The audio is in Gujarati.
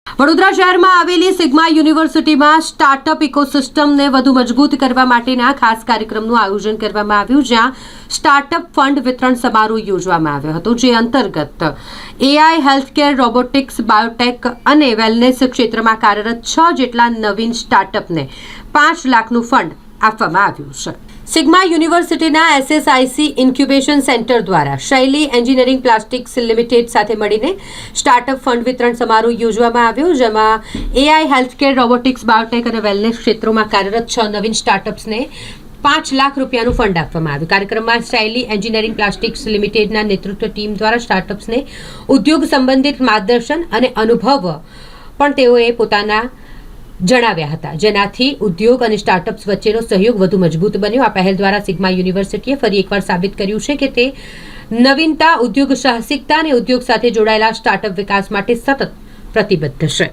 વડોદરા શહેરમાં આવેલી સિગ્મા યુનિવર્સિટીમાં સ્ટાર્ટઅપ ઇકોસિસ્ટમને વધુ મજબૂત કરવા માટેના ખાસ કાર્યક્રમનું આયોજન કરવામાં આવ્યું, જ્યાં સ્ટાર્ટઅપ ફંડ વિતરણ સમારોહ યોજવામાં આવ્યો હતો, જે અંતર્ગત એઆઈ, હેલ્થકેર, રોબોટિક્સ, બાયોટેક અને વેલનેસ ક્ષેત્રમાં કાર્યરત 6 જેટલા નવીન સ્ટાર્ટઅપને 5 લાખનું ફંડ આપવામાં આવ્યું છે. સિગ્મા યુનિવર્સિટીના એસએસઆઈસી ઇન્ક્યુબેશન સેન્ટર દ્વારા શૈલી એન્જિનિયરિંગ પ્લાસ્ટિક્સ લિમિટેડ સાથે મળીને સ્ટાર્ટઅપ ફંડ વિતરણ સમારોહ યોજવામાં આવ્યો, જેમાં એઆઈ, હેલ્થકેર, રોબોટિક્સ, બાયોટેક અને વેલનેસ ક્ષેત્રોમાં કાર્યરત 6 નવીન સ્ટાર્ટઅપ્સને 5 લાખ રૂપિયાનું ફંડ આપવામાં આવ્યું. કાર્યક્રમમાં શૈલી એન્જિનિયરિંગ પ્લાસ્ટિક્સ લિમિટેડના નેતૃત્વ ટીમ દ્વારા સ્ટાર્ટઅપ્સને ઉદ્યોગ સંબંધિત માર્ગદર્શન અને અનુભવ પણ તેઓએ પોતાના જણાવ્યા હતા, જેનાથી ઉદ્યોગ અને સ્ટાર્ટઅપ્સ વચ્ચેનો સહયોગ વધુ મજબૂત બન્યો. આ પહેલ દ્વારા સિગ્મા યુનિવર્સિટીએ ફરી એકવાર સાબિત કર્યું છે કે તે નવીનતા, ઉદ્યોગ સાહસિકતા અને ઉદ્યોગ સાથે જોડાયેલા સ્ટાર્ટઅપ વિકાસ માટે સતત પ્રતિબદ્ધ છે.